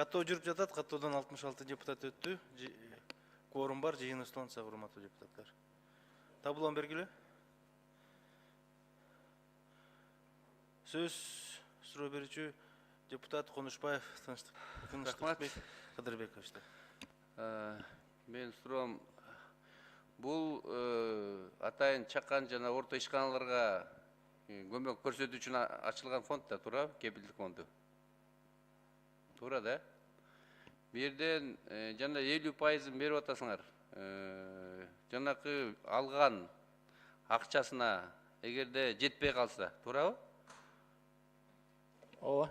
Каттоо жүрүп жатат. Каттоодон 66 депутат өттү. Кворум бар, жыйын устунса, урматтуу депутаттар. Табылган бергиле. Сөз суроо берүүчү депутат Конушбаев Тынчтыкбек Кыдырбековичте. Мен суроом, бул атайын чакан жана орто ишканаларга көмөк көрсөтүү үчүн ачылган фонд да, туура? Кепилдик фонду. Туура да? Бу жерден жана 50%-ын берип атасыңар. Жанакы алган акчасына эгерде жетпей калса, туурабы? Ооба.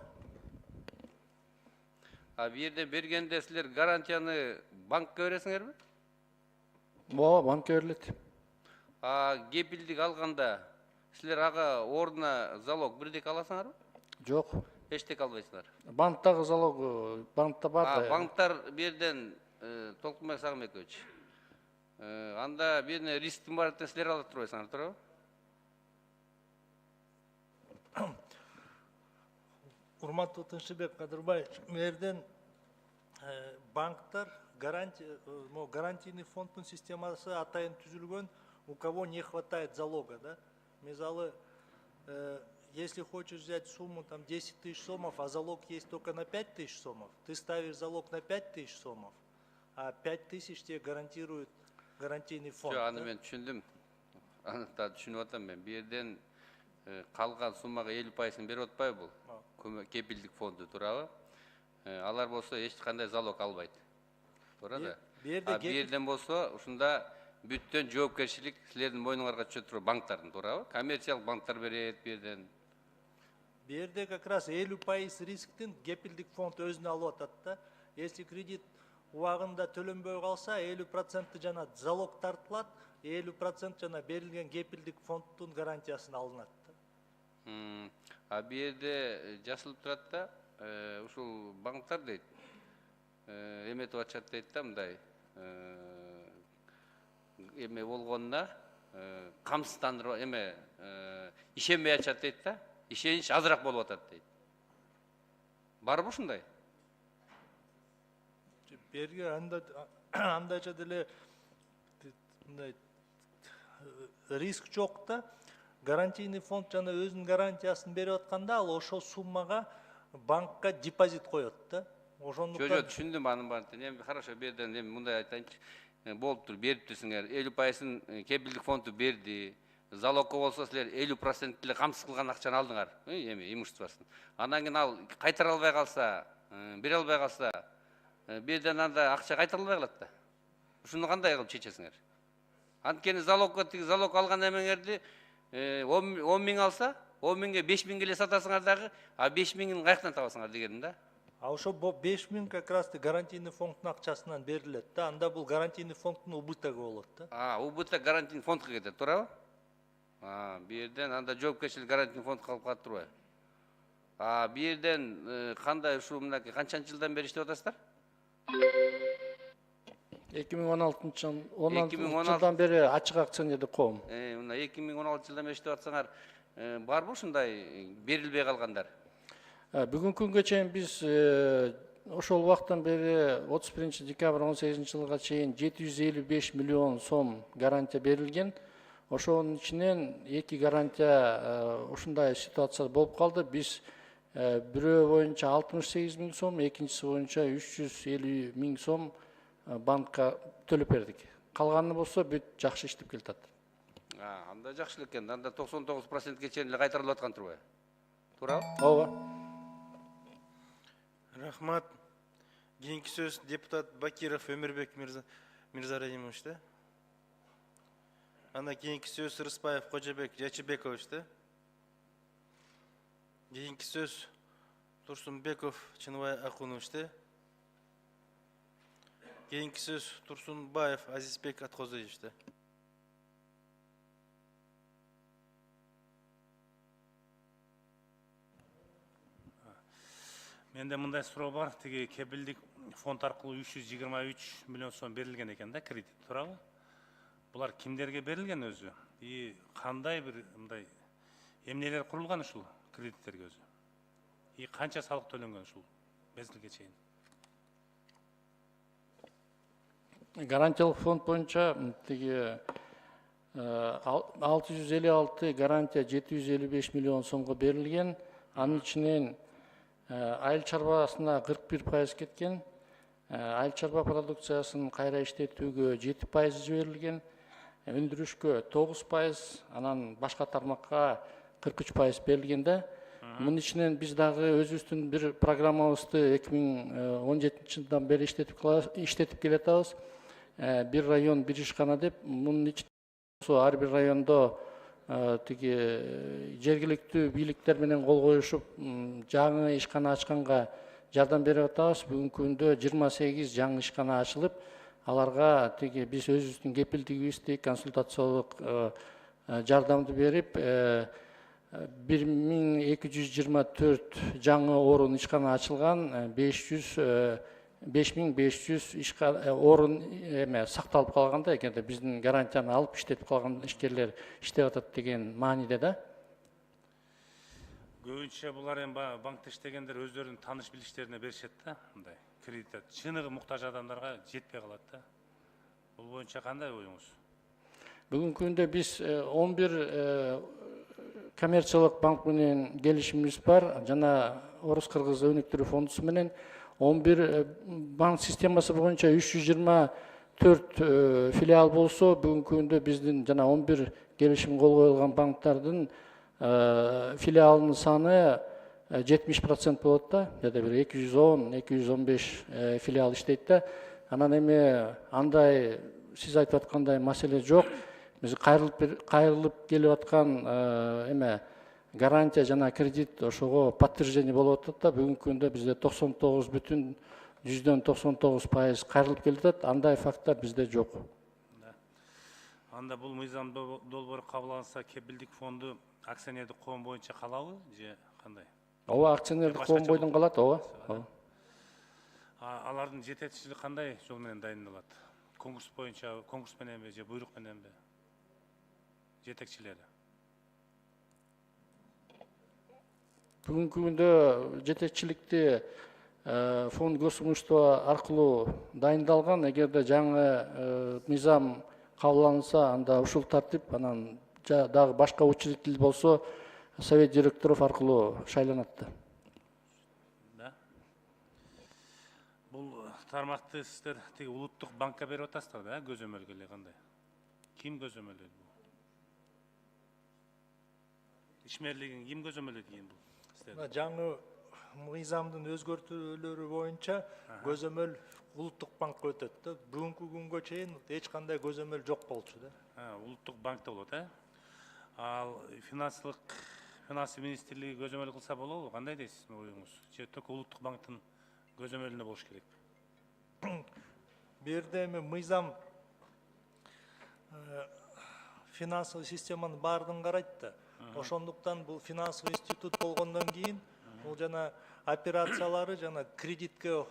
Бу жерден бергенде силер гарантияны банкка бересиңерби? Ооба, банкка берилет. Кепилдик алганда силер ага ордуна залог бирдек аласыңарбы? Жок. Эчтеке албайсыңар. Банктагы залог банкта бар да. Банктар бу жерден Толкунбек Сагынбекович. Анда бу жерде рисктин баарын силер алып турбайсыңар, туурабы? Урматтуу Тынчтыкбек Кадырбаевич, мерден банктар гарантийный фонддун системасы атайын түзүлгөн, у кого не хватает залога, да? Мисалы, если хочешь взять сумму там 10 тысяч сомов, а залог есть только на 5 тысяч сомов, ты ставишь залог на 5 тысяч сомов, а 5 тысяч тебе гарантирует гарантийный фонд. Аны мен түшүндүм. Аны да түшүнүп атам мен. Бу жерден калган суммага 50%-ын берип атпайбы бул? Кепилдик фонду, туурабы? Алар болсо эч кандай залог албайт. Туура да? Бу жерден болсо ушунда бүттөн жоопкерчилик силердин мойнуңарга түшөт, туурабы, банктардын, туурабы? Коммерциялык банктар берет бу жерден. Бу жерде как раз 50% рисктин кепилдик фонд өзүнө алып атат да. Если кредит убагында төлөнбөй калса, 50% жана залог тартылат, 50% жана берилген кепилдик фонддун гарантиясына алынат. Бу жерде жазылып турат да, ушул банктар дейт, эметип атышат дейт да, мындай эме болгонуна камсыздандырып, ишенбей атышат дейт да, ишенич азыраак болуп атат дейт. Барбы ушундай? Берге андайча деле риск жок да. Гарантийный фонд жана өзүнүн гарантиясын берип атканда, ал ошол суммага банкка депозит коет да. Ошондуктан Жок, түшүндүм анын баарын. Эми хорошо, бу жерден эми мындай айтайынчы. Болуптур, бериптирсиңер. 50%-ын кепилдик фонду берди. Залогко болсо силер 50% эле камсыз кылган акчаны алдыңар, эми имуществосын. Андан кийин ал кайтара албай калса, бере албай калса, бу жерден анда акча кайтарылбай калат да. Ушуну кандай кылып чечесиңер? Анткени залог алган эмеңерди 10 миң алса, 10 миңге 5 миң эле сатасыңар дагы, 5 миңин каяктан табасыңар дегеним да. Ошо 5 миң как раз гарантийный фонддун акчасынан берилет да. Анда бул гарантийный фонддун убытогу болот да. Убыток гарантийный фондко кетет, туурабы? Бу жерден анда жоопкерчилик гарантийный фонд калып калат турбайбы? Бу жерден кандай ушул мынакей канчанчы жылдан бери иштеп атасыздар? 2016 жылдан бери ачык акционердик коом. Мына 2016 жылдан бери иштеп атсаңар, барбы ушундай берилбей калгандар? Бүгүнкү күнгө чейин биз ошол убактан бери 31 декабрь 18 жылга чейин 755 миллион сом гарантия берилген. Ошонун ичинен 2 гарантия ушундай ситуация болуп калды. Биз бирөө боюнча 68 миң сом, экинчиси боюнча 350 миң сом банкка төлөп бердик. Калганы болсо бүт жакшы иштеп келатат. Анда жакшы эле экен. Анда 99%ге чейин эле кайтарылып аткан турбайбы? Туурабы? Ооба. Рахмат. Кийинки сөз депутат Бакиров Өмүрбек Мирзарайымович да. Андан кийинки сөз Рыспаев Кожобек Жачыбекович да. Кийинки сөз Турсунбеков Чыныбай Акунович да. Кийинки сөз Турсунбаев Азизбек Аткозович да. Менде мындай суроо бар. Тиги кепилдик фонд аркылуу 323 миллион сом берилген экен да, кредит, туурабы? Булар кимдерге берилген өзү? И кандай бир мындай эмнелер курулган ушул кредиттерге өзү? И канча салык төлөнгөн ушул мезгилге чейин? гарантиялык фонд боюнча тиги 656 гарантия 755 миллион сомго берилген. Анын ичинен айыл чарбасына 41% кеткен. Айыл чарба продукциясын кайра иштетүүгө 7% жиберилген. Өндүрүшкө 9%, анан башка тармакка 43% берилген да. Мунун ичинен биз дагы өзүбүздүн бир программабызды 2017 жылдан бери иштетип келатабыз. Bir район, bir ишкана деп, мунун ичинде ар бир райондо тиги жергиликтүү бийликтер менен кол коюшуп, жаңы ишкана ачканга жардам берип атабыз. Бүгүнкү күндө 28 жаңы ишкана ачылып, аларга тиги биз өзүбүздүн кепилдигибизди, консультациялык жардамды берип, 1224 жаңы орун ишкана ачылган, 5500 орун сакталып калганда, эгерде биздин гарантияны алып иштетип калган ишкерлер иштеп атат деген мааниде да. Көбүнчө булар эми банкта иштегендер өздөрүнүн тааныш билиштерине беришет да, мындай кредит. Чыныгы муктаж адамдарга жетпей калат да. Бул боюнча кандай оюңуз? Бүгүнкү күндө биз 11 коммерциялык банк менен келишимибиз бар, жана Орус-Кыргыз өнүктүрүү фондусу менен 11 банк системасы боюнча 324 филиал болсо, бүгүнкү күндө биздин жана 11 келишим кол коюлган банктардын филиалынын саны 70% болот да. Жада бир 210-215 филиал иштейт да. Анан эми андай сиз айтып аткандай маселе жок. Биз кайрылып келип аткан гарантия жана кредит ошого подтверждение болуп атат да. Бүгүнкү күндө бизде 99,99% кайрылып келатат. Андай факттар бизде жок. Анда бул мыйзам долбоору кабыл алынса, кепилдик фонду акционердик коом боюнча калабы же кандай? Ооба, акционердик коом бойдон калат, ооба. Алардын жетекчилиги кандай жол менен дайындалат? Конкурс боюнча, конкурс мененби же буйрук мененби? Жетекчилери. Бүгүнкү күндө жетекчиликти фонд госимущества аркылуу дайындалган. Эгерде жаңы мыйзам кабыл алынса, анда ушул тартип, анан дагы башка учредитель болсо, совет директоров аркылуу шайланат. Да. Бул тармакты сиздер тиги улуттук банкка берип атасыздар да, көзөмөлгө эле кандай? Ким көзөмөлдөйт бул? Ишмерлигин ким көзөмөлдөйт экен бул? Жаңы мыйзамдын өзгөртүүлөрү боюнча көзөмөл улуттук банкка өтөт да. Бүгүнкү күнгө чейин эч кандай көзөмөл жок болчу да. Улуттук банкта болот, Ал финансы министрлиги көзөмөл кылса болобу? Кандай дейсиз оюңуз? Же только улуттук банктын көзөмөлүндө болуш керек? Бу жерде эми мыйзам финансовый системанын баардыгын карайт да. Ошондуктан бул финансовый институт болгондон кийин бул жана операциялары жана кредитке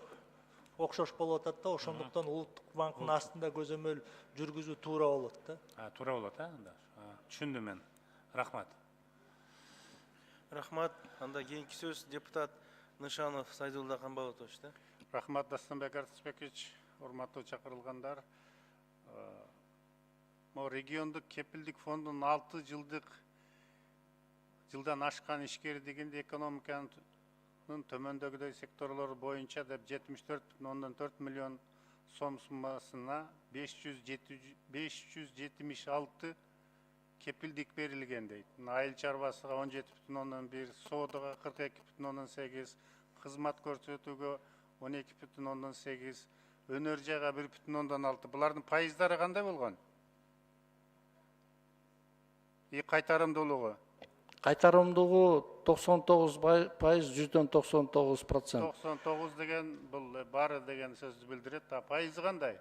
окшош болуп атат да. Ошондуктан улуттук банктын астында көзөмөл жүргүзүү туура болот да. Туура болот, анда. Түшүндүм мен. Рахмат. Рахмат. Анда кийинки сөз депутат Нышанов Сайдулла Камбалатович да. Рахмат, Дастанбек Артысбекович, урматтуу чакырылгандар. Региондук кепилдик фондунун 6 жылдан ашкан ишкери дегенде экономиканын төмөндөгүдөй секторлору боюнча деп 74,4 миллион сом суммасына 576 кепилдик берилген дейт. Айыл чарбасыга 17,1, соодага 42,8, кызмат көрсөтүүгө 12,8, өнөр жайга 1,6. Булардын пайыздары кандай болгон? Кайтарымдуулугу? Кайтарымдуулугу 99%, 199%. 99 деген бул бары деген сөздү билдирет. Пайызы кандай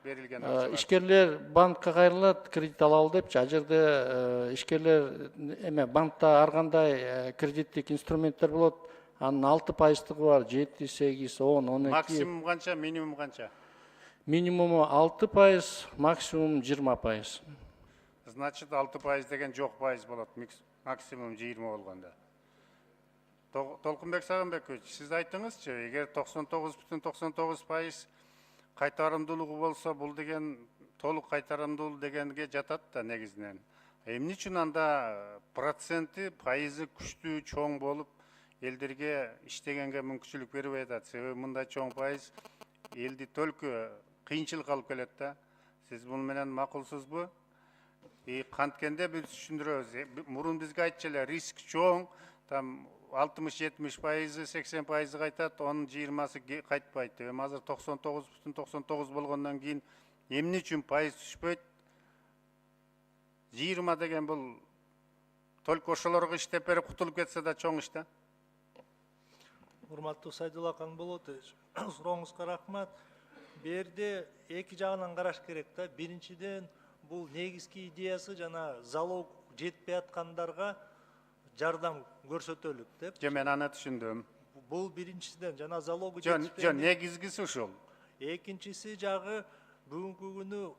берилген? Ишкерлер банкка кайрылат, кредит алалы депчи. А жерде ишкерлер банкта ар кандай кредиттик инструменттер болот. Анын 6%-ы бар, 7, 8, 10, 12. Максимум канча, минимум канча? Минимуму 6%, максимум 20%. Значит, 6% деген жок пайыз болот. Максимум 20 болгондо. Толкунбек Сагынбекович, сиз айтыңызчы, эгер 99,99% кайтарымдуулугу болсо бул деген толук кайтарымдуу дегенге жатат да негизинен. Эмне үчүн анда проценти пайызы күчтүү чоң болуп элдерге иштегенге мүмкүнчүлүк бербей атат? Себеби мындай чоң пайыз элди төлкө кыйынчылык алып келет да. Сиз бул менен макулсузбу? Канткенде биз түшүндүрөбүз. Мурун бизге айтчу эле, риск чоң, там 60-70%, 80% кайтат, onun 20-сы кайтпайт деп. Азыр 99,99 болгондон кийин эмне үчүн пайыз түшпөйт? 20 деген бул только ошолорго иштеп берип кутулуп кетсе да чоң иш да. Урматтуу Сайдулла Каңболотович, сурооңузга рахмат. Берде эки жагынан караш керек да. Биринчиден, бул негизги идеясы жана залог жетпей аткандарга жардам көрсөтөлүк деп. Мен аны түшүндүм. Бул биринчиден жана залогу Жон жетишпеген. негизгиси ушул. Экинчиси жагы бүгүнкү күнү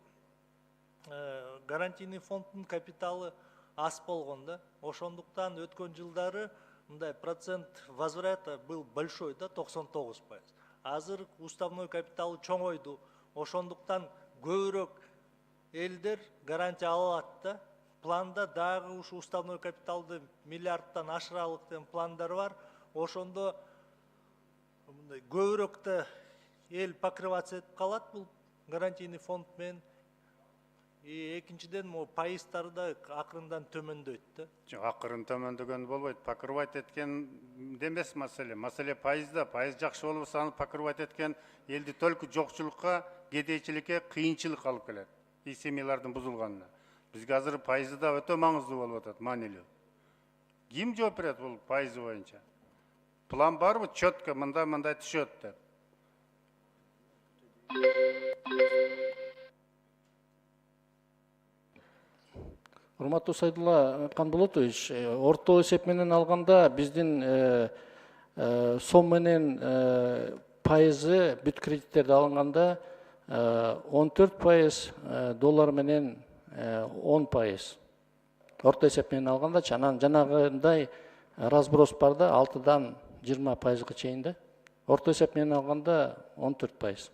гарантийный фонддун капиталы аз болгон да. Ошондуктан өткөн жылдары мындай процент возврата был большой да, 99%. Азыр уставной капиталы чоңойду. Ошондуктан көбүрөөк элдер гарантия ала алат да. Планда дагы ушу уставной капиталды миллиардтан ашыралык деген пландар бар. Ошондо көбүрөөк да эл покрываться этип калат бул гарантийный фонд менен. Экинчиден пайыздары да акырындан төмөндөйт да. Акырын төмөндөгөн болбойт. Покрывать эткен демес маселе. Маселе пайызда. Пайыз жакшы болбосо аны покрывать эткен элди только жокчулукка, кедейчиликке, кыйынчылык алып келет. Семьялардын бузулганына. Бизге азыр пайызы да өтө маңыздуу болуп атат, маанилүү. Ким жооп берет бул пайызы боюнча? План барбы? Четко мындай түшөт деп. Урматтуу Сайдулла Каңболотович, орто эсеп менен алганда биздин сом менен пайызы бүт кредиттерди алынганда 14%, доллар менен 10%. Орто эсеп менен алганда жанагындай разброс бар да, 6-дан 20%га чейин да. Орто эсеп менен алганда 14%.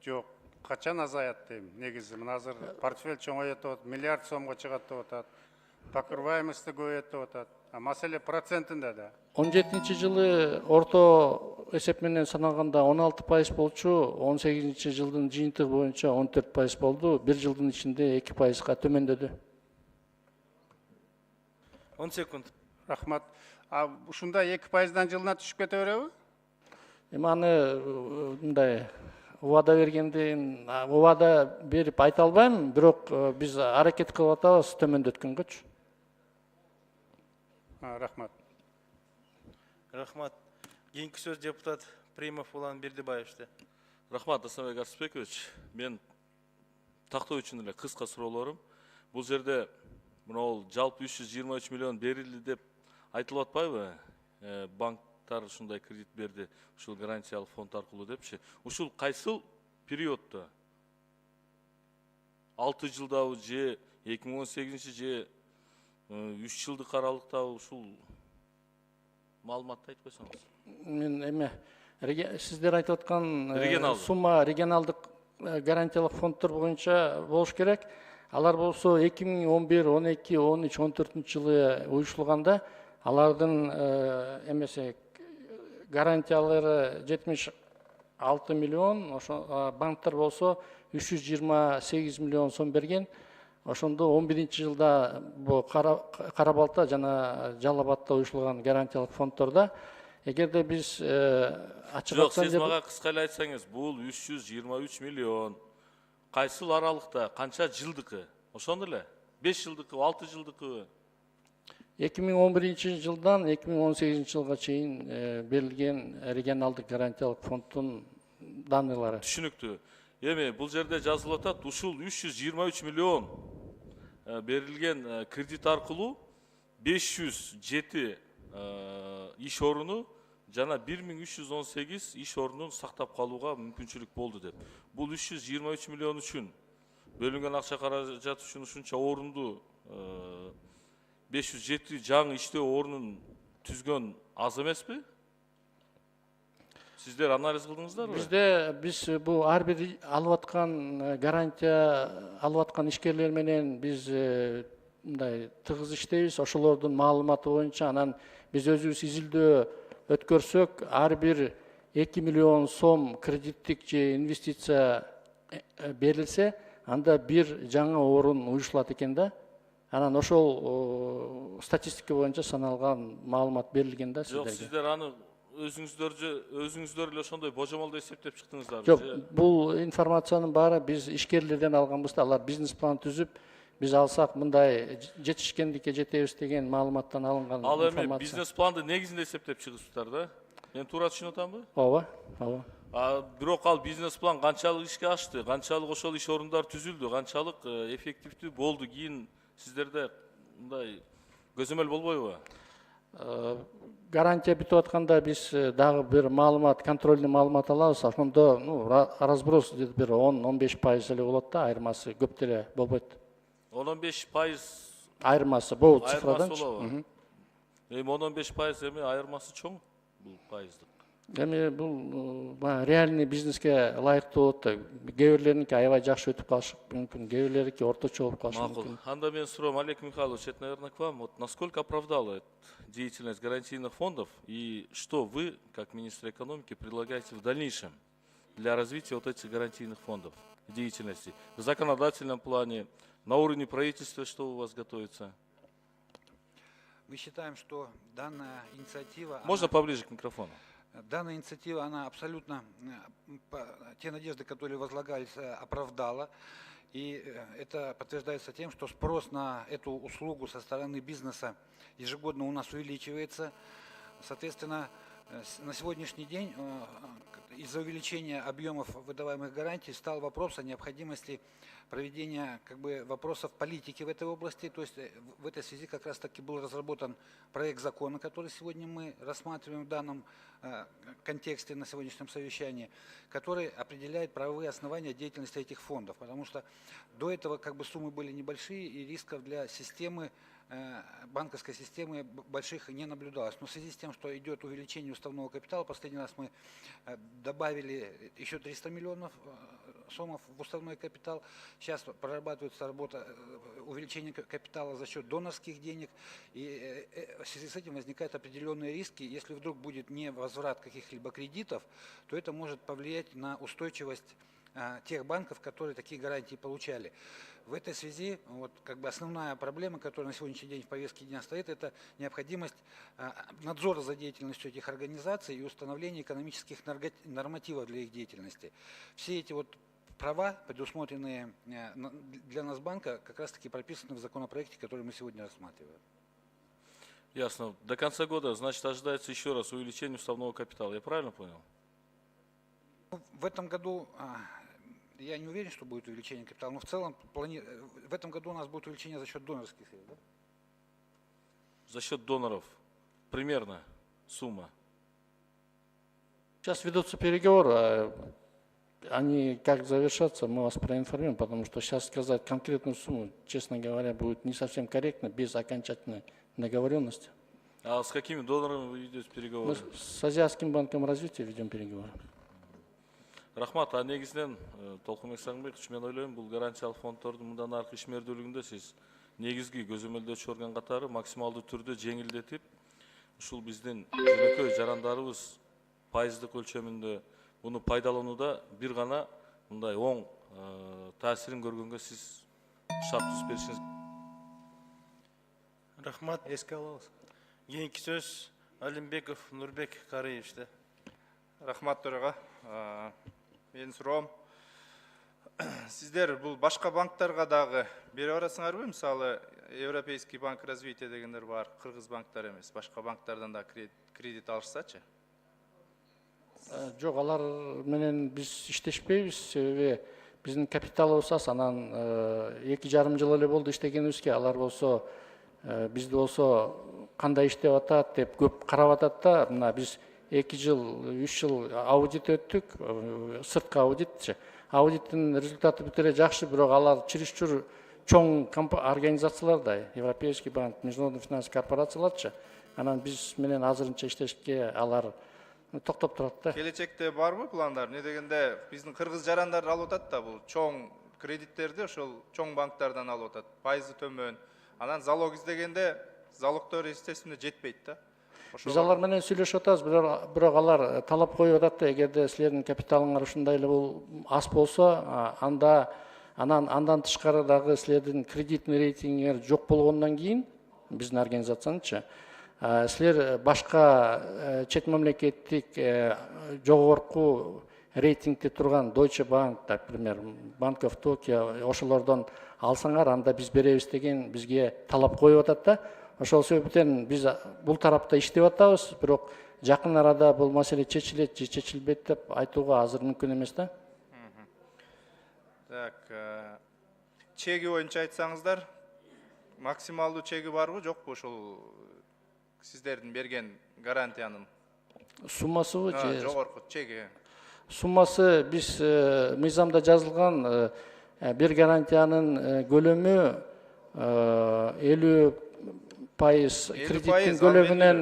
Жок, качан азаят дейм. Негизи мына азыр портфель чоңойот деп атат, миллиард сомго чыгат деп атат. Покрываемость көбөйөт деп атат. Маселе процентинде да. 17-жылы орто эсеп менен санаганда 16% болчу, 18-жылдын жыйынтыгы боюнча 14% болду. Бир жылдын ичинде 2%га төмөндөдү. 10 секунд. Рахмат. Ушундай 2%дан жылына түшүп кете береби? Эми аны мындай убада бергенден, убада берип айта албайм, бирок биз аракет кылып атабыз төмөндөткөнгөчү. Рахмат. Рахмат. Кийинки сөз депутат Примов Улан Бердибаевичте. Рахмат, Асанбек Арсызбекович. Мен тактоо үчүн эле кыска суроолорум. Бул жерде мына жалпы 323 миллион берилди деп айтылып атпайбы? Банктар ушундай кредит берди, ушул гарантиялык фонд аркылуу депчи. Ушул кайсыл периодто? 6 жылдабы же 2018 же 3 жылдык аралыктабы ушул маалыматты айтып койсоңуз. Мен эме сиздер айтып аткан сумма регионалдык гарантиялык фонддор боюнча болуш керек. Алар болсо 2011, 12, 13, 14 жылы уюштурулганда алардын эмесе гарантиялары 76 миллион, ошо банктар болсо 328 миллион сом берген. Ошондо 11-жылда бу Кара Балта жана Жалал Абадта уюштурулган гарантиялык фонддордо эгерде биз ачык айтсаңыз, сиз мага кыска эле айтсаңыз, бул 323 миллион кайсыл аралыкта, канча жылдыкы? Ошондо эле 5 жылдыкы, 6 жылдыкы? 2011-жылдан 2018 жылга чейин берилген регионалдык гарантиялык фонддун данныйлары. Түшүнүктүү. Эми бул жерде жазылып атат, ушул 323 миллион берилген кредит аркылуу 507 иш орunu жана 1318 иш орунун сактап калууга мүмкүнчүлүк болду деп. Бул 323 миллион үчүн бөлүнгөн акча каражат үчүн ушунча орунду 507 жаңы иштөө орунун түзгөн аз эмеспи? Сиздер анализ кылдыңыздарбы? Биз бул ар бир алып аткан гарантия алып аткан ишкерлер менен биз мындай тыгыз иштейбиз. Ошолордун маалыматы боюнча анан биз өзүбүз изилдөө өткөрсөк, ар бир 2 миллион сом кредиттик же инвестиция берилсе, анда бир жаңы орун уюшулат экен да. Анан ошол статистика боюнча саналган маалымат берилген да Жок, сиздерге. сиздер аны өзүңүздөр эле ошондой божомолдо эсептеп чыктыңыздарбы? Жок, бул информациянын баары биз ишкерлерден алганбыз да. Алар бизнес план түзүп, биз алсак мындай жетишкендикке жетебиз деген маалыматтан алынган Ал эми информация. бизнес планды негизинде эсептеп чыгыпсыздар да? Мен туура түшүнүп атамбы? Ооба, ооба. Бирок ал бизнес план канчалык ишке ашты, канчалык ошол иш орундар түзүлдү, канчалык эффективдүү болду, кийин сиздерде мындай көзөмөл болбойбу? Гарантия бүтүп атканда биз дагы бир маалымат, контрольный маалымат алабыз. Ошондо разброс бир 10-15% эле болот да, айырмасы көп деле болбойт. 10-15% Айырмасы бул айырмасы цифраданчы. болобу? Эми 10-15% эми айырмасы чоң бул пайыздык. Эми бул реальный бизнеске ылайыктуу болот да. Кээ бирлериники аябай жакшы өтүп калышы мүмкүн, кээ бирлериники орточо болуп калышы Макул. мүмкүн. Анда мен суроом, Олег Михайлович, это, наверное, к вам. Вот насколько оправдала деятельность гарантийных фондов и что вы, как министр экономики, предлагаете в дальнейшем для развития вот этих гарантийных фондов, деятельности? В законодательном плане, на уровне правительства, что у вас готовится? Мы считаем, что данная инициатива... Можно поближе к микрофону? Данная инициатива, она абсолютно те надежды, которые возлагались, оправдала. И это подтверждается тем, что спрос на эту услугу со стороны бизнеса ежегодно у нас увеличивается. Соответственно, на сегодняшний день из-за увеличения объемов выдаваемых гарантий стал вопрос о необходимости проведения вопросов политики в этой области. То есть в этой связи как раз таки был разработан проект закона, который сегодня мы рассматриваем в данном контексте на сегодняшнем совещании, который определяет правовые основания деятельности этих фондов. Потому что до этого суммы были небольшие и рисков для системы, банковской системы больших не наблюдалось. Но в связи с тем, что идет увеличение уставного капитала, последний раз мы добавили еще 300 миллионов сомов в уставной капитал. Сейчас прорабатывается работа увеличения капитала за счет донорских денег. И в связи с этим возникают определенные риски. Если вдруг будет невозврат каких-либо кредитов, то это может повлиять на устойчивость тех банков, которые такие гарантии получали. В этой связи основная проблема, которая на сегодняшний день в повестке дня стоит, это необходимость надзора за деятельностью этих организаций и установления экономических нормативов для их деятельности. Все эти права, предусмотренные для нас банка, как раз таки прописаны в законопроекте, который мы сегодня рассматриваем. Ясно. До конца года, значит, ожидается еще раз увеличение уставного капитала. Я правильно понял? В этом году я не уверен, что будет увеличение капитала, но в целом в этом году у нас будет увеличение за счет донорских средств. Да? За счет доноров. Примерно сумма. Сейчас ведутся переговоры. Они как завершатся, мы вас проинформируем, потому что сейчас сказать конкретную сумму, честно говоря, будет не совсем корректно, без окончательной договоренности. А с какими донорами вы ведете переговоры? Мы с Азиатским банком развития ведем переговоры. Рахмат, а негизинен Толкунбек Сагынбекович, мен ойлойм, бул гарантиялык фонддордун мындан аркы ишмердүүлүгүндө сиз негизги көзөмөлдөчү орган катары максималдуу түрдө жеңилдетип, ушул биздин жөнөкөй жарандарыбыз пайыздык өлчөмүндө буну пайдаланууда бир гана мындай оң таасирин көргөнгө сиз шарт түзүп беришиңиз. Рахмат, эске алабыз. Кийинки сөз Алимбеков Нурбек Карыевичте. Рахмат төрага. Менин суроом, сиздер бул башка банктарга дагы бере барасыңарбы? Мисалы, Европейский банк развития дегендер бар, кыргыз банктар эмес, башка банктардан да кредит алышсачы? Жок, алар менен биз иштешпейбиз, себеби биздин капиталыбыз аз, анан 2,5 жыл эле болду иштегенибизге. Алар болсо бизди болсо кандай иштеп атат деп көп карап атат да. Мына биз 2 жыл, 3 жыл аудит өттүк, сырткы аудитчи. Аудиттин результаты бүт эле жакшы, бирок алар чересчур чоң организациялар да, Европейский банк, Международный финансовый корпорацияларчы. Анан биз менен азырынча иштешке алар токтоп турат да. Келечекте барбы пландар? Не дегенде биздин кыргыз жарандар алып атат да бул чоң кредиттерди ошол чоң банктардан алып атат. Пайызы төмөн. Анан залог издегенде залогдор естественно жетпейт да. Биз алар менен сүйлөшүп атабыз, бирок алар талап коюп атат да, эгерде силердин капиталыңар ушундай эле бул аз болсо, андан тышкары дагы силердин кредитный рейтингиңер жок болгондон кийин, биздин организациянычы, силер башка чет мамлекеттик жогорку рейтингде турган Deutsche Bank, например, Bank of Tokyo, ошолордон алсаңар, анда биз беребиз деген бизге талап коюп атат да. Ошол себептен биз бул тарапта иштеп атабыз, бирок жакын арада бул маселе чечилет же чечилбейт деп айтууга азыр мүмкүн эмес да. Так, чеги боюнча айтсаңыздар, максималдуу чеги барбы, жокпу ошол сиздердин берген гарантиянын? Суммасыбы же? Жогорку чеги. Суммасы биз мыйзамда жазылган бир гарантиянын көлөмү 50% кредиттин көлөмүнөн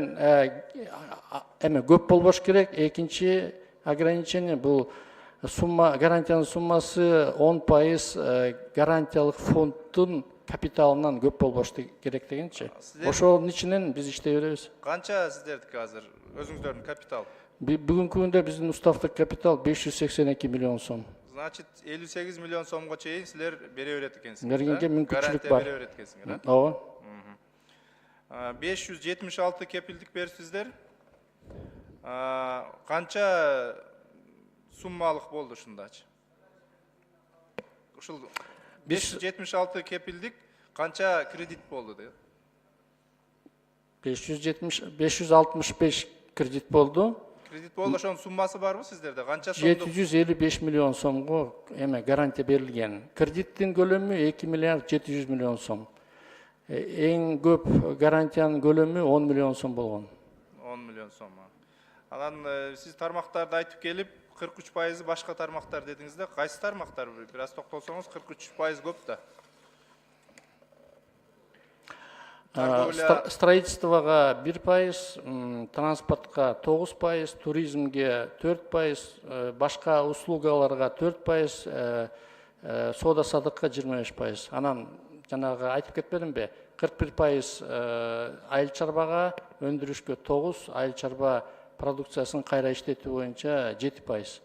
көп болбош керек. Экинчи ограничение бул сумма, гарантиянын суммасы 10% гарантиялык фонддун капиталынан көп болбош керек дегенчи. Ошонун ичинен биз иштей беребиз. Канча сиздердики азыр өзүңүздөрдүн капитал? Бүгүнкү күндө биздин уставдык капитал 582 миллион сом. Значит, 58 миллион сомго чейин силер бере берет экенсиңер. Бергенге мүмкүнчүлүк бар. Бере берет экенсиңер, Ооба. 576 кепилдик берипсиздер. Канча суммалык болду ушундачы? Ушул 576 кепилдик канча кредит болду деп? 565 кредит болду. Кредит болду, ошонун суммасы барбы сиздерде? Канча сомдук? 755 миллион сомго гарантия берилген. Кредиттин көлөмү 2 миллиард 700 миллион сом. Эң көп гарантиянын көлөмү 10 миллион сом болгон. 10 миллион сом. Анан сиз тармактарды айтып келип, 43% башка тармактар дедиңиз да, кайсы тармактар? Бир аз токтолсоңуз, 43% көп да. Строительствого 1%, транспортка 9%, туризмге 4%, башка услугаларга 4%, соода садыкка 25%. Анан жанагы айтып кетпедимби? 41% айыл чарбага, өндүрүшкө 9%, айыл чарба продукциясын кайра иштетүү боюнча 7%.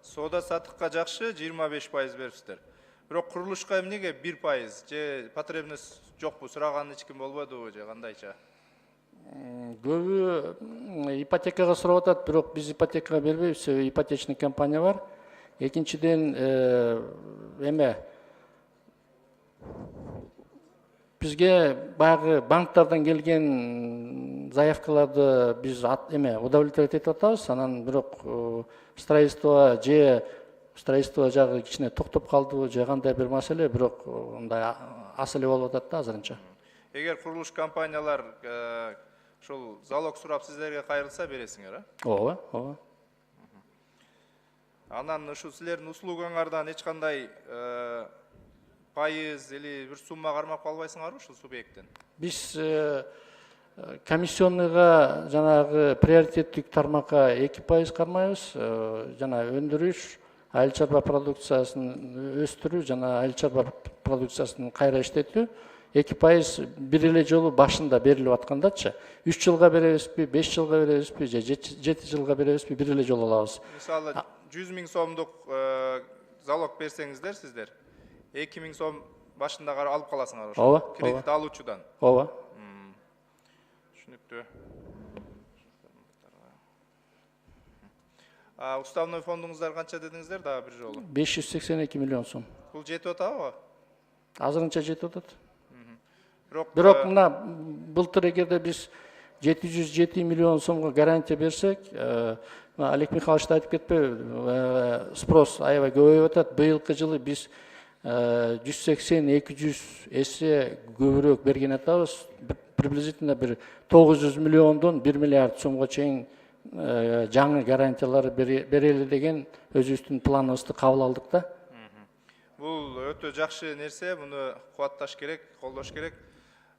Соода сатыкка жакшы 25% берипсиздер. Бирок курулушка эмнеге 1%? Же потребность жокпу, сураган эч ким болбодубу же кандайча? Көбү ипотекага сурап атат, бирок биз ипотекага бербейбиз, ипотечный компания бар. Экинчиден бизге баягы банктардан келген заявкаларды биз удовлетворить этип атабыз, анан бирок строительство жагы кичине токтоп калдыбы же кандай бир маселе, бирок мындай ас эле болуп атат да азырынча. Эгер курулуш компаниялар ушул залог сурап сиздерге кайрылса бересиңер, а? Ооба. Анан ушу силердин услугаңардан эч кандай пайыз или бир сумма кармап калбайсыңарбы ушул субъекттен? Биз комиссионныйга жанагы приоритеттик тармакка 2% кармайбыз, жана өндүрүш, айыл чарба продукциясын өстүрүү жана айыл чарба продукциясын кайра иштетүү 2% бир эле жолу башында берилип аткандачы. 3 жылга беребизби, 5 жылга беребизби, же 7 жылга беребизби, бир эле жолу алабыз. Мисалы 100 000 сомдук залог берсеңиздер сиздер 2 000 сом башында алып каласыңар ошо. Кредит алуучудан. Ооба. Түшүнүктүү. Уставной фондуңуздар канча дедиңиздер дагы бир жолу? 582 миллион сом. Бул жетип атабы? Азырынча жетип атат. Бирок мына былтыр эгерде биз 707 миллион сомго гарантия берсек, Олег Михайлович да айтып кетпейби, спрос аябай көбөйүп атат. Быйылкы жылы биз 180-200 эсе көбүрөөк берген атабыз. Приблизительно бир 900 миллиондон 1 миллиард сомго чейин жаңы гарантиялар берели деген өзүбүздүн планыбызды кабыл алдык да. Бул өтө жакшы нерсе, муну кубатташ керек, колдош керек.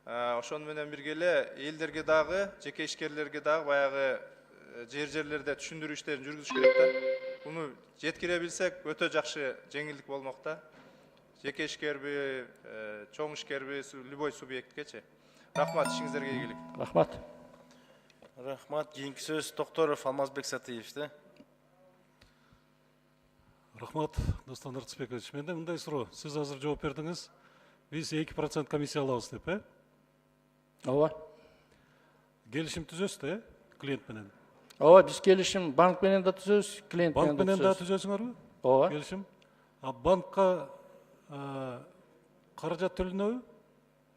Ошону менен бирге эле элдерге дагы, жеке ишкерлерге дагы баягы жерлерде түшүндүрүү иштерин жүргүзүш керек да. Буну жеткире билсек өтө жакшы жеңилдик болмок да. Жеке ишкерби, чоң ишкерби, любой субъекткечи. Рахмат, ишиңиздерге ийгилик. Рахмат. Рахмат. Кийинки сөз Токторов Алмазбек Сатыевичте. Рахмат, Достан Артысбекович. Менде мындай суроо. Сиз азыр жооп бердиңиз. Биз 2% комиссия алабыз деп, Ооба. Келишим түзөсүз да, клиент менен. Ооба, биз келишим банк менен да түзөбүз, клиент менен Банк да менен да түзөбүз. түзөсүңөрбү? Ооба. Келишим. А банкка каражат төлөнөбү?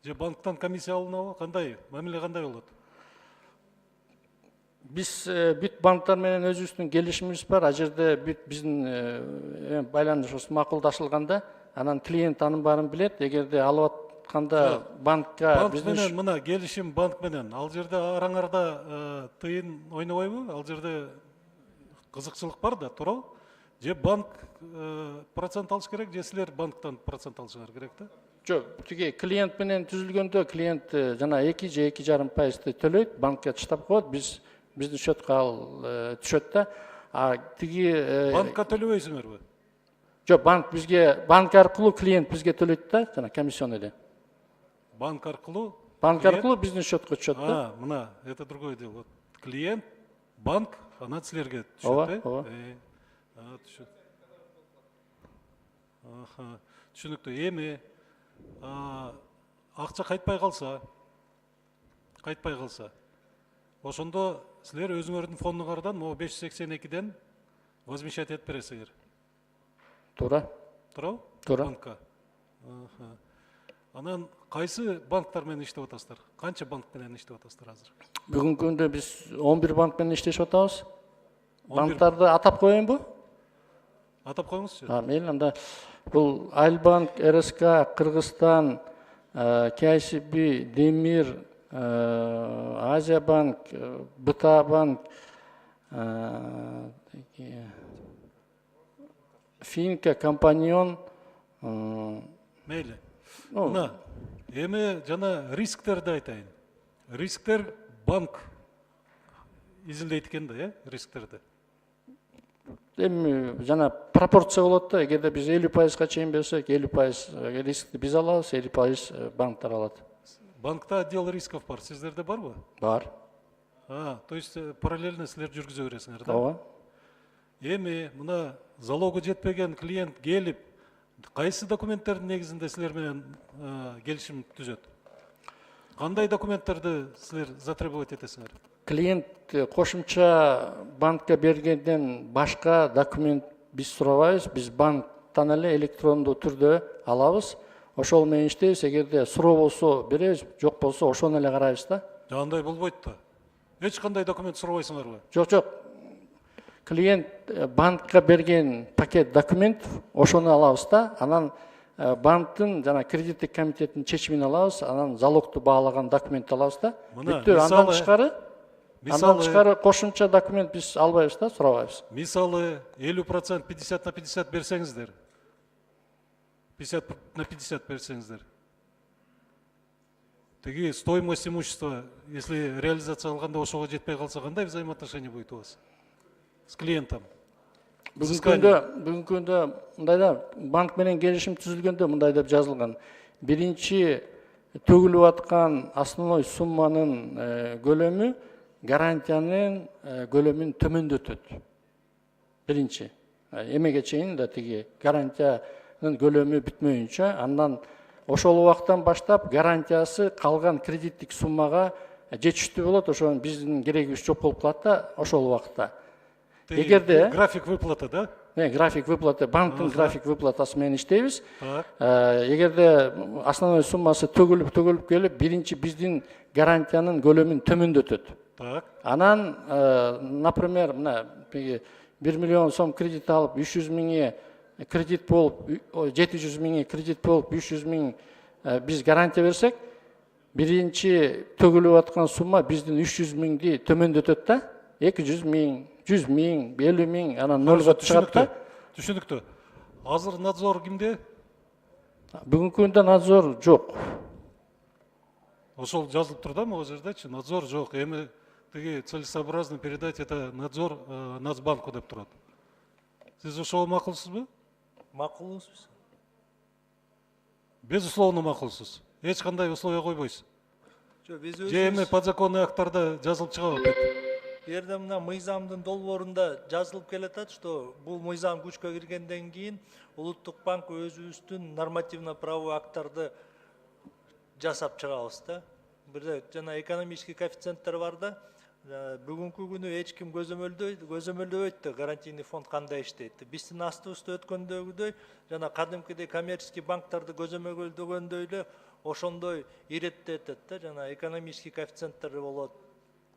Же банктан комиссия алынабы? Кандай? Мамиле кандай болот? Биз бүт банктар менен өзүбүздүн келишимибиз бар. Ал жерде бүт биздин байланышыбыз макулдашылганда, анан клиент анын баарын билет. Эгерде алып атканда банкка Банк биздин менен, мына келишим банк менен. Ал жерде араңарда тыйын ойнобойбу? Ал жерде кызыкчылык бар да, туурабы? Же банк процент алыш керек, же силер банктан процент алышыңар керек да? Жок, тиги клиент менен түзүлгөндө клиент жана 2 же 2,5% төлөйт, банкка таштап коет, биздин счетко ал түшөт да. А тиги Банкка төлөбөйсүңөрбү? жок, банк аркылуу клиент бизге төлөйт да, жана комиссион эле. Банк аркылуу? Банк аркылуу биздин счетко түшөт да. Мына, это другое дело. Вот клиент, банк, анан силерге Ооба, түшөт, ооба. Түшөт. Түшүнүктүү. Эми акча кайтпай калса, ошондо силер өзүңөрдүн фондуңардан могу 582ден возмещать этип бересиңер. Туура. Туурабы? Туура. Банкка. Анан кайсы банктар менен иштеп атасыздар? Канча банк менен иштеп атасыздар азыр? Бүгүнкү күндө биз 11 банк менен иштешип атабыз. Банктарды атап коеюнбу? Атап коюңузчу. Мейли, анда бул Альбанк, РСК, Кыргызстан, KCB, Демир, Азия банк, БТА банк, Финка, Компаньон. Мейли. Мына, эми жана рисктерди айтайын. Рисктер банк изилдейт экен да, рисктерди. Эми жана пропорция болот да, эгерде биз 50%га чейин берсек, 50% рискти биз алабыз, 50% банктар алат. Банкта отдел рисков бар, сиздерде барбы? Бар. То есть параллельно силер жүргүзө бересиңер да? Ооба. Эми мына залогу жетпеген клиент келип, кайсы документтердин негизинде силер менен келишим түзөт? Кандай документтерди силер затребовать этесиңер? Клиент кошумча банкка бергенден башка документ биз сурабайбыз. Биз банктан эле электрондуу түрдө алабыз. Ошол менен иштейбиз. Эгерде суроо болсо беребиз, жок болсо ошону эле карайбыз да. Андай болбойт да. Эч кандай документ сурабайсыңарбы? Жок. Клиент банкка берген пакет документ, ошону алабыз да. Анан банктын жана кредиттик комитеттин чечимин алабыз, анан залогду баалаган документ алабыз да. Бүттү, андан тышкары кошумча документ биз албайбыз да, сурабайбыз. Мисалы 50% 50/50 берсеңиздер. 50/50 берсеңиздер. Теги стоимость имущества, если реализация алганда ошого жетпей калса, кандай взаимоотношение будет у вас с клиентом? Бүгүнкү күндө мындай да, банк менен келишим түзүлгөндө мындай деп жазылган. Биринчи төгүлүп аткан основной сумманын көлөмү гарантиянын көлөмүн төмөндөтөт. Биринчи. Эмеге чейин да тиги гарантиянын көлөмү бүтмөйүнчө, андан ошол убактан баштап гарантиясы калган кредиттик суммага жетиштүү болот. Ошонун биздин керегибиз жок болуп калат да ошол убакта. Эгерде график выплаты, да? График выплаты, банктын график выплатасы менен иштейбиз. Эгерде основной суммасы төгүлүп келип, биринчи биздин гарантиянын көлөмүн төмөндөтөт. Анан, например, мына 1 миллион сом кредит алып, 300 миңге кредит болуп, 700 миңге кредит болуп, 300 миң биз гарантия берсек, биринчи төгүлүп аткан сумма биздин 300 миңди төмөндөтөт да. 200 миң, 100 миң, 50 миң, анан нолго чыгат да. Түшүнүктүү. Азыр надзор кимде? Бүгүнкү күндө надзор жок. Ошол жазылып тур да, могу жердечи, надзор жок. Эми тиги целесообразно передать это надзор Нацбанку деп турат. Сиз ошого макулсузбу? Макулсуз. Безусловно макулсуз. Эч кандай условия койбойсуз. Жо, биз Же эми подзаконный актарда жазылып чыгып атат. Ерде мына мыйзамдын долбоорунда жазылып келатат, что бул мыйзам күчкө киргенден кийин Улуттук банк өзүбүздүн нормативно правовой акттарды жасап чыгабыз да. Бирде жана экономический коэффициенттер бар да. Бүгүнкү күнү эч ким көзөмөлдөбөйт да гарантийный фонд кандай иштейт. Биздин астыбызда өткөндөгүдөй жана кадимкидей коммерческий банктарды көзөмөлдөгөндөй эле ошондой иреттетет да. Жана экономический коэффициенттер болот.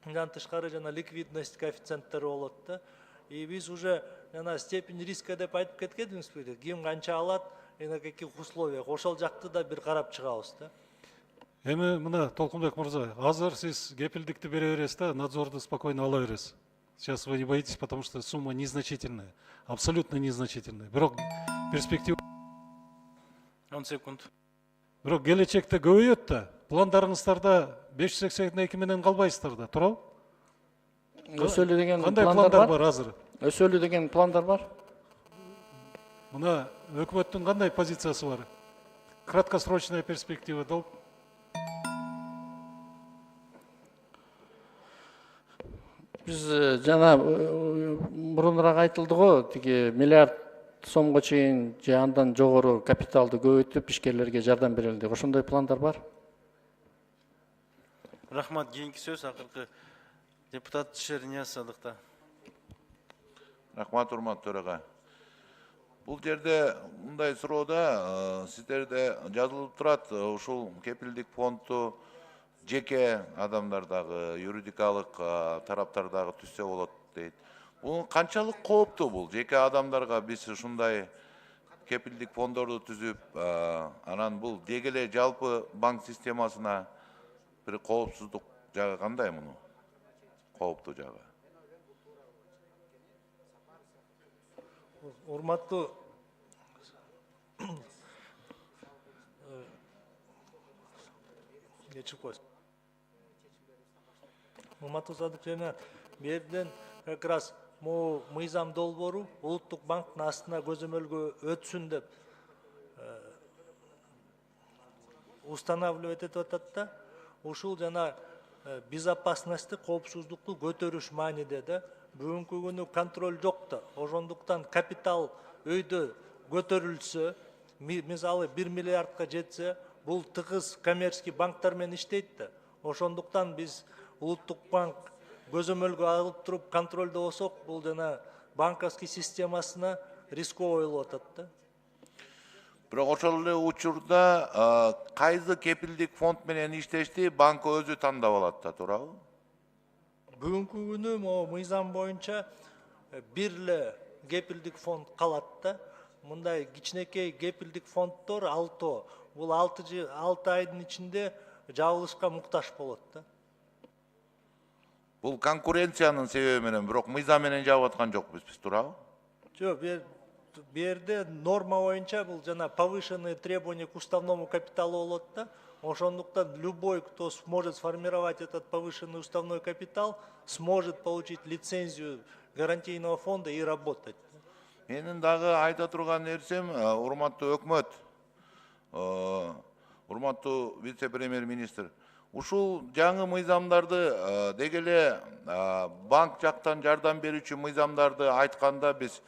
Мындан тышкары жана ликвидность коэффициенттери болот да. И биз уже жана степень риска деп айтып кеткенбизби? Ким канча алат, на каких условиях. Ошол жакты да бир карап чыгабыз да. Эми мына Толкунбек мырза, азыр сиз кепилдикти бере бересиз да, надзорду спокойно ала бересиз. Сейчас вы не боитесь, потому что сумма незначительная, абсолютно незначительная. Бирок перспектива 10 секунд. бирок келечекте көбөйөт да. Пландарыңыздарда 582 менен калбайсыздар да, туурабы? Өсөлү деген Кандай пландар пландар бар? бар азыр? Өсөлү деген пландар бар? Мына өкмөттүн кандай позициясы бар? Краткосрочная перспектива дал. Биз жана мурунураак айтылды го, тиги миллиард сомго чейин же андан жогору капиталды көбөйтүп ишкерлерге жардам берели деп. Ошондой пландар бар? Рахмат, кийинки сөз акыркы депутат Шернияз Садыкта. Рахмат, урматтуу төрага. Бул жерде мындай суроода сиздерде жазылып турат, ушул кепилдик фонду жеке адамдардагы, юридикалык тараптардагы түзсө болот дейт. Бул канчалык кооптуу бул? Жеке адамдарга биз ушундай кепилдик фондорду түзүп, анан бул деги эле жалпы банк системасына бир коопсуздук жагы кандай муну? Кооптуу жагы. Урматтуу Урматтуу Садык жана берден как раз могу мыйзам долбоору Улуттук банктын астына көзөмөлгө өтсүн деп устанавливать этип атат да. Ушул жана безопасностьты, коопсуздукту көтөрүш мааниде да. Бүгүнкү күнү контроль жок да. Ошондуктан капитал өйдө көтөрүлсө, мисалы 1 миллиардка жетсе, бул тыгыз коммерческий банктар менен иштейт да. Ошондуктан биз Улуттук банк көзөмөлгө алып туруп контролдо болсок, бул жана банковский системасына рисковый болуп атат да. Бирок ошол эле учурда кайсы кепилдик фонд менен иштешти банк өзү тандап алат да, туурабы? Бүгүнкү күнү могу мыйзам боюнча бир эле кепилдик фонд калат да. Мындай кичинекей кепилдик фонддор 6. Бул 6 айдын ичинде жабылышка муктаж болот да. Бул конкуренциянын себеби менен, бирок мыйзам менен жабып аткан жокпуз биз, туурабы? Жок, берде норма боюнча бул жана повышенные требования к уставному капиталу болот да. Ошондуктан любой, кто сможет сформировать этот повышенный уставной капитал, сможет получить лицензию гарантийного фонда и работать. Менин дагы айта турган нерсем, урматтуу өкмөт, урматтуу вице-премьер-министр, ушул жаңы мыйзамдарды деги эле банк жактан жардам берүүчү мыйзамдарды айтканда биз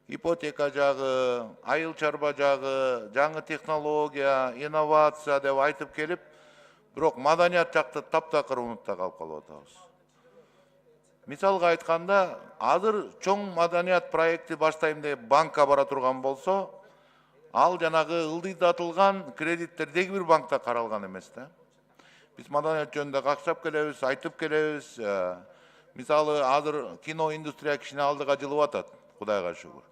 ипотека жагы, айыл чарба жагы, жаңы технология, инновация деп айтып келип, бирок маданият жакты таптакыр унутта калып атабыз. Мисалга айтканда, азыр чоң маданият проекти баштайм деп банкка бара турган болсо, ал жанагы ылдыйдатылган кредиттер деги бир банкта каралган эмес да. Биз маданият жөнүндө какшап келебиз, айтып келебиз. Мисалы, азыр кино индустрия кичине алдыга жылып атат, Кудайга шүгүр.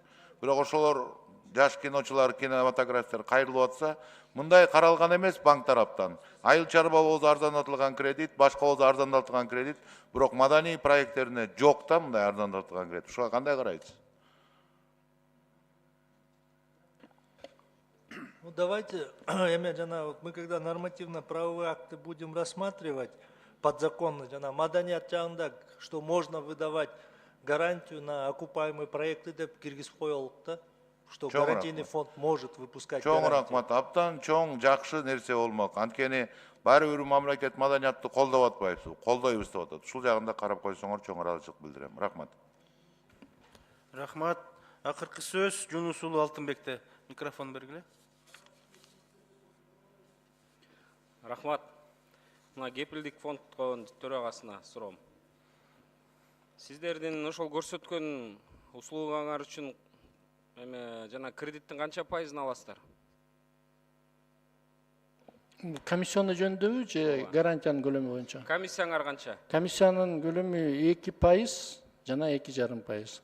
Бирок ошолор жаш киночулар, кинематографисттер кайрылып атса, мындай каралган эмес банк тараптан. Айыл чарба болсо арзандатылган кредит, башка болсо арзандатылган кредит, бирок маданий проекттерине жок да мындай арзандатылган кредит. Ушуга кандай карайсыз? Ну давайте, мы когда нормативно-правовые акты будем рассматривать, подзаконно жана маданият жагында, что можно выдавать гарантию на окупаемые проекты деп киргизип коелук да, что Чоң гарантийный рахмат. фонд может выпускать Чоң гарантию. рахмат. Абдан чоң жакшы нерсе болмок. Анткени баары бир мамлекет маданиятты колдоп атпайбыз, колдойбуз деп атат. Ушул жагында карап койсоңор чоң ыраазычылык билдирем. Рахмат. Рахмат. Акыркы сөз Жунус уулу Алтынбекте. Микрофон бергиле. Рахмат. Мына кепилдик фонддун төрагасына суроом. Сиздердин ошол көрсөткөн услугаңар үчүн жана кредиттин канча пайызын аласыздар? Комиссионный жөнүндөбү же гарантиянын көлөмү боюнча? Комиссияңар канча? Комиссиянын көлөмү 2% жана 2,5%.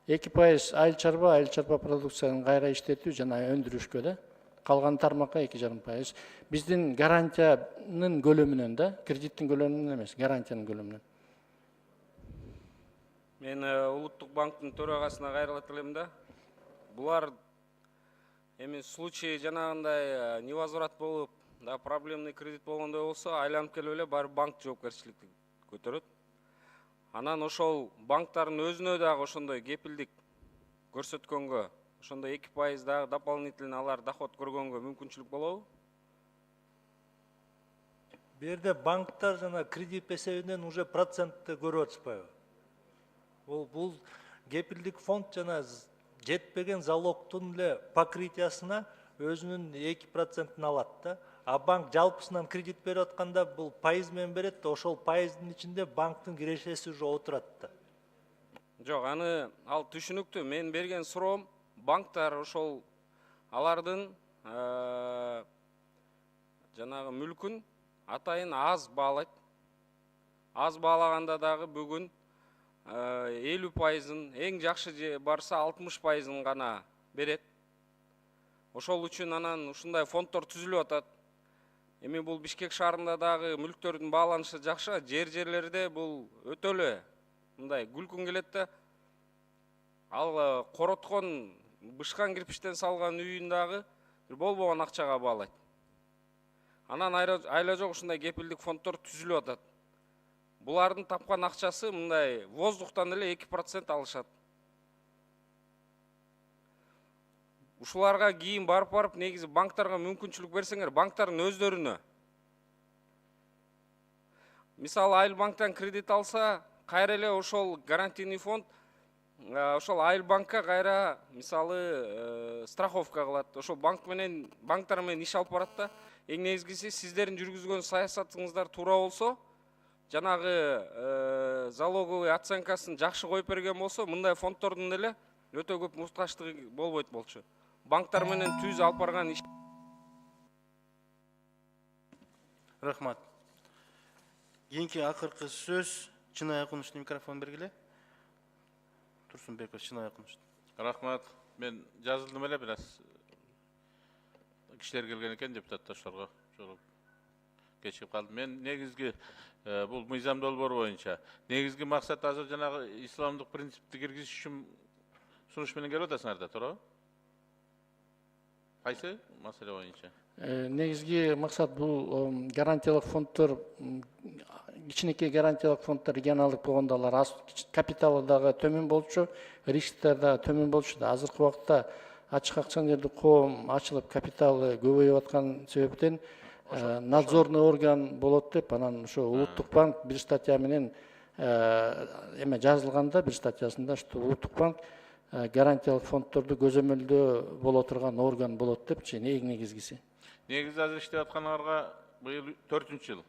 2% айыл чарба продукциянын кайра иштетүү жана өндүрүшкө да. Калган тармакка 2,5%. Биздин гарантиянын көлөмүнөн да, кредиттин көлөмүнөн эмес, гарантиянын көлөмүнөн. Мен Улуттук банктын төрагасына кайрылат элем да. Булар эми случай жанагындай невозврат болуп, да проблемный кредит болгондой болсо, айланып келип эле баары банк жоопкерчиликти көтөрөт. Анан ошол банктардын өзүнө дагы ошондой кепилдик көрсөткөнгө, ошондой 2% дагы дополнительный алар доход көргөнгө мүмкүнчүлүк болобу? Бу жерде банктар жана кредит эсебинен уже процентти көрүп атышпайбы? Бул кепилдик фонд жана жетпеген залогтун эле покрытиясына өзүнүн 2%-ын алат да. А банк жалпысынан кредит берип атканда бул пайыз менен берет да, ошол пайыздын ичинде банктын кирешеси уже отурат да. Жок, аны ал түшүнүктүү. Мен берген суроом, банктар ошол алардын жанагы мүлкүн атайын аз баалайт. Аз баалаганда дагы бүгүн 50%-ын, эң жакшы барса 60%-ын гана берет. Ошол үчүн анан ушундай фонддор түзүлүп атат. Эми бул Бишкек шаарында дагы мүлктөрдүн бааланышы жакшы, жерлерде бул өтө эле мындай күлкүн келет да. Ал короткон, бышкан кирпичтен салган үйүн дагы бир болбогон акчага баалайт. Анан айла жок ушундай кепилдик фонддор түзүлүп атат. Булардын тапкан акчасы мындай воздухтан эле 2% алышат. Ушуларга кийин барып негизи банктарга мүмкүнчүлүк берсеңер, банктардын өздөрүнө. Мисалы, Айыл банктан кредит алса, кайра эле ошол гарантийный фонд ошол Айыл банкка кайра мисалы страховка кылат. Ошол банктар менен иш алып барат да. Эң негизгиси сиздердин жүргүзгөн саясатыңыздар туура болсо, жанагы залоговый оценкасын жакшы коюп берген болсо, мындай фонддордун эле өтө көп муктаждыгы болбойт болчу. Банктар менен түз алып барган иш. Рахмат. Кийинки акыркы сөз Чынай Акунуштун микрофон бергиле. Турсунбеков Чынай Акунуш. Рахмат. Мен жазылдым эле бир аз. Кишилер келген экен, депутатташтарга жолуп кечип калдым. Мен негизги бул мыйзам долбоору боюнча негизги максат азыр жанагы исламдык принципти киргизиш үчүн сунуш менен келип атасыңар да, туурабы? Кайсы маселе боюнча? Негизги максат бул гарантиялык фонддор, кичинекей гарантиялык фонддор регионалдык болгондо алар аз капиталы дагы төмөн болчу, рисктер дагы төмөн болчу да. Азыркы убакта ачык акционердик коом ачылып капиталы көбөйүп аткан себептен надзорный орган болот деп, анан ошо Улуттук банк бир статья менен эме жазылганда, бир статьясында, что Улуттук банк гарантиялык фонддорду көзөмөлдөө боло турган орган болот депчи, эң негизгиси. Негизи азыр иштеп атканыңарга быйыл 4-чү жыл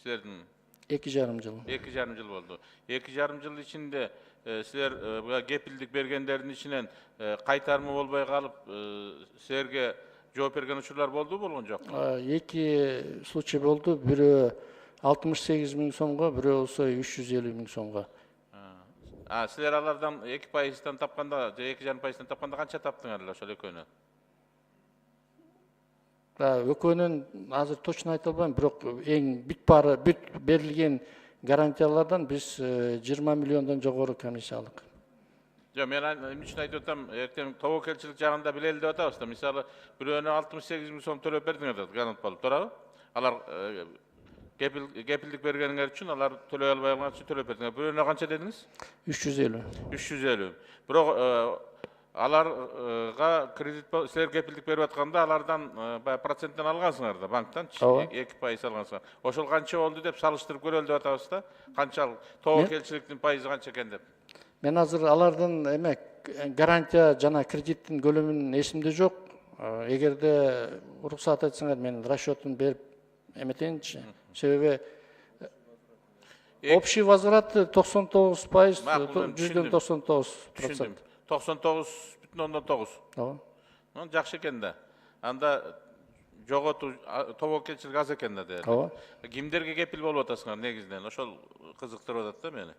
силердин 2,5 жыл. 2,5 жыл болду. 2,5 жыл ичинде силер кепилдик бергендердин ичинен кайтарымы болбой калып, силерге жооп берген учурлар болду, болгон жок? Эки случай болду. Бирөө 68 миң сомго, бирөө болсо 350 миң сомго. Силер алардан 2%-тан тапканда, же 2,5%-тан тапканда канча таптыңар эле ошол экөөнөн? Экөөнүн азыр точно айта албайм, бирок эң бүт берилген гарантиялардан биз 20 миллиондон жогору комиссия алдык. Жок, мен эмне үчүн айтып атам, эртең тобокелчилик жагында билели деп атабыз да. Мисалы, бирөөнө 68 миң сом төлөп бердиңер да, гарант болуп, туурабы? Алар кепилдик бергениңер үчүн алар төлөй албай калган үчүн төлөп бердиңер. Бирөөнө канча дедиңиз? 350. 350. Бирок аларга кредит силер кепилдик берип атканда алардан баягы проценттен алгансыңар да, банктан 2% алгансыңар. Ошол канча болду деп салыштырып көрөлү деп атабыз да. Канчалык тобокелчиликтин пайызы канча экен деп. Мен азыр алардын гарантия жана кредиттин көлөмүн эсимде жок. Эгерде уруксат этсеңер мен расчетун берип эметейинчи. Себеби общий возврат 99%, 199%. 99,9. Ооба. Жакшы экен да. Анда жоготуу тобокелчилик аз экен да дээрлик. Ооба. Кимдерге кепил болуп атасыңар негизинен? Ошол кызыктырып атат да мени.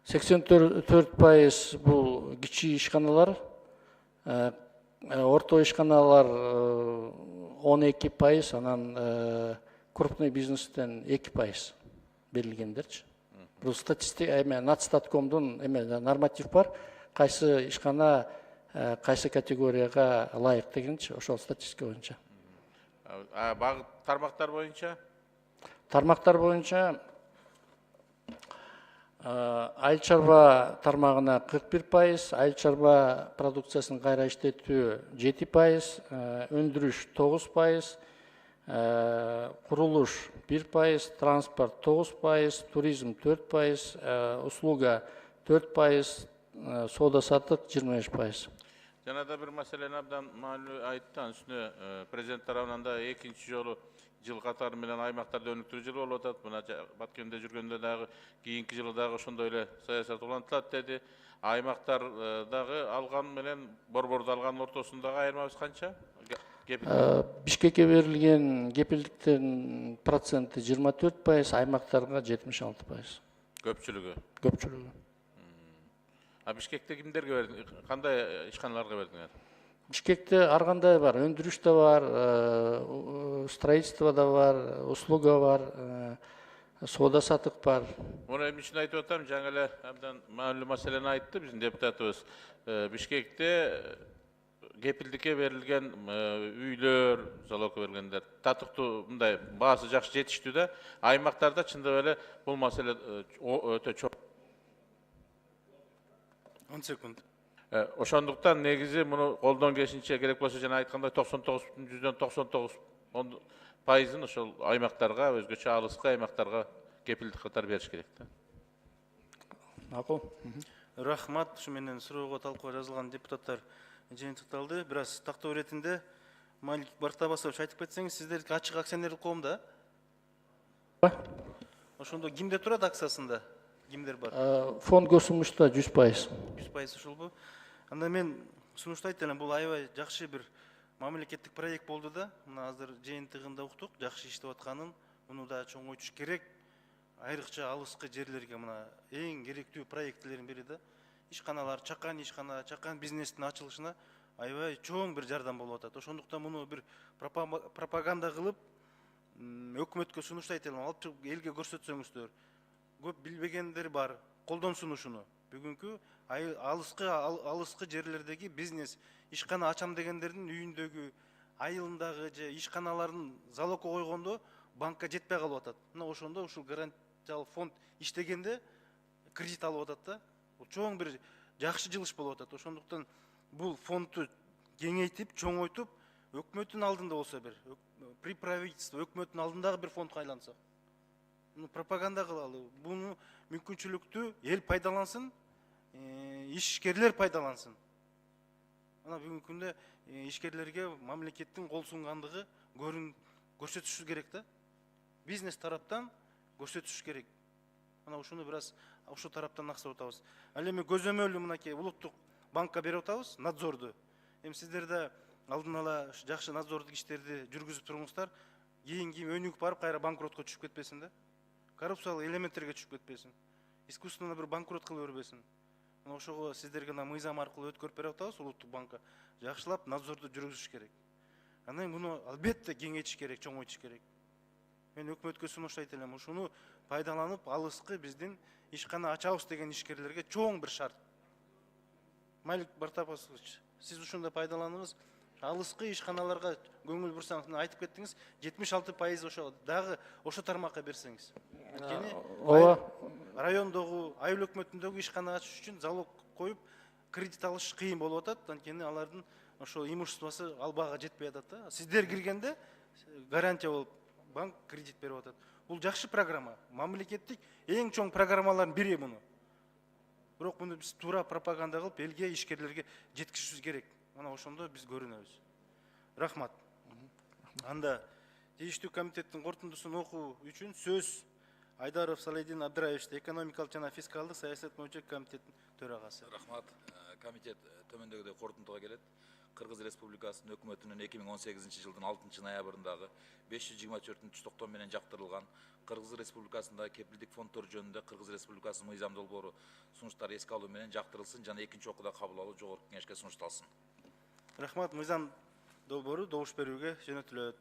84% бул кичи ишканалар, орто ишканалар 12%, анан крупный бизнестен 2% берилгендерчи. Бул статистика Натстаткомдун норматив бар, кайсы ишкана кайсы категорияга ылайык дегенчи, ошол статистика боюнча. Багыт тармактар боюнча? Тармактар боюнча айыл чарба тармагына 41%, айыл чарба продукциясын кайра иштетүү 7%, өндүрүш 9%, курулуш 1%, транспорт 9%, туризм 4%, услуга 4%, соода саттык 25%. Жанада бир маселени абдан маанилүү айтты. Үстүнө президент тарабынан да экинчи жолу жыл катары менен аймактарда өнүктүрүү жылы болуп атат. Мына Баткенде жүргөндө дагы кийинки жылы дагы ошондой эле саясат улантылат деди. Аймактар дагы алган менен борборду алган ортосундагы айырмабыз канча? Бишкекке берилген кепилдиктин проценти 24%, аймактарга 76%. Көпчүлүгү. Көпчүлүгү. Бишкекте кимдерге бердиңер? Кандай ишканаларга бердиңер? Бишкекте ар кандай бар, өндүрүш да бар, строительство да бар, услуга бар, соода саттык бар. Муну эмне үчүн айтып атам? Жаңы эле абдан маанилүү маселени айтты биздин депутатыбыз. Бишкекте кепилдикке берилген үйлөр, залогко бергендер татыктуу мындай баасы жакшы жетиштүү да. Аймактарда чындап эле бул маселе өтө чоң. 10 секунд. Ошондуктан негизи муну колдон келишинче керек болсо жана айткандай 99,99% ошол аймактарга, өзгөчө алыскы аймактарга кепилдик катары бериш керек да. Макул. Рахмат. Ушу менен суроого талкууга жазылган депутаттар жыйынтыкталды. Бир аз тактоо иретинде Малик Бартабасович айтып кетсеңиз, сиздердики ачык акционерлик коом да? Ошондо кимде турат акциясында? Кимдер бар? Фонд госумушта 100%. 100% ушулбу? Анда мен сунуштайт элем, бул аябай жакшы бир мамлекеттик проект болду да. Мына азыр жыйынтыгында уктук, жакшы иштеп атканын, муну да чоңойтуш керек. Айрыкча алыскы жерлерге мына эң керектүү проектлердин бири да. Ишканалар, чакан ишкана, чакан бизнестин ачылышына аябай чоң бир жардам болуп атат. Ошондуктан муну бир пропаганда кылып, өкмөткө сунуштайт элем, алып чыгып элге көрсөтсөңүздөр. Көп билбегендер бар, колдонсун ушуну. Бүгүнкү алыскы жерлердеги бизнес, ишкана ачам дегендердин үйүндөгү, айылындагы же ишканаларын залогко койгондо банкка жетпей калып атат. Мына ошондо ушул гарантиялык фонд иштегенде кредит алып атат да. Бул чоң бир жакшы жылыш болуп атат. Ошондуктан бул фондду кеңейтип, чоңойтуп, өкмөттүн алдында болсо бир, при правительстве өкмөттүн алдындагы бир фондко айлансак. Пропаганда кылалы. Буну мүмкүнчүлүктү эл пайдалансын, ишкерлер пайдалансын. Мына бүгүнкү күндө ишкерлерге мамлекеттин кол сунгандыгы көрсөтүшү керек да. Бизнес тараптан көрсөтүш керек. Мына ушуну бир аз ошол тараптан аксап атабыз. Ал эми көзөмөлдүү мынакей улуттук банкка берип атабыз надзорду. Эми сиздер да алдын ала жакшы надзордук иштерди жүргүзүп туруңуздар. Кийин өнүгүп барып кайра банкротко түшүп кетпесин да. Коррупциялык элементтерге түшүп кетпесин. Искусственно бир банкрот кылып бербесин. Мына ошого сиздерге мыйзам аркылуу өткөрүп берип атабыз улуттук банкка. Жакшылап надзорду жүргүзүш керек. Анан муну албетте кеңейтиш керек, чоңойтуш керек. Мен өкмөткө сунуштайт элем, ушуну пайдаланып, алыскы биздин ишкана ачабыз деген ишкерлерге чоң бир шарт. Малик Бартапасович, сиз ушунда пайдаланыңыз. алыскы ишканаларга көңүл бурсаңыз, мына айтып кеттиңиз, 76% ошо дагы ошо тармакка берсеңиз. Анткени ооба, райондогу, айыл өкмөтүндөгү ишкана ачыш үчүн залог коюп кредит алыш кыйын болуп атат. Анткени алардын ошо имуществосу ал бага жетпей атат да. Сиздер киргенде гарантия болуп банк кредит берип атат. Бул жакшы программа. Мамлекеттик эң чоң программалардын бири муну. Бирок муну биз туура пропаганда кылып элге, ишкерлерге жеткизишибиз керек. Мына ошондо биз көрүнөбүз. Рахмат. Анда тийиштүү комитеттин корутундусун окуу үчүн сөз Айдаров Салайдин Абдыраевичте, экономикалык жана фискалдык саясат боюнча комитеттин төрагасы. Рахмат. Комитет төмөндөгүдөй корутундуга келет. Кыргыз Республикасынын өкмөтүнүн 2018 жылдын 6 ноябрындагы 524-90 менен жактырылган Кыргыз Республикасындагы кепилдик фонддор жөнүндө Кыргыз Республикасынын мыйзам долбоору сунуштары эске алуу менен жактырылсын жана экинчи окууда кабыл алуу жогорку кеңешке сунушталсын. Рахмат, мыйзам долбоору добуш берүүгө жөнөтүлөт.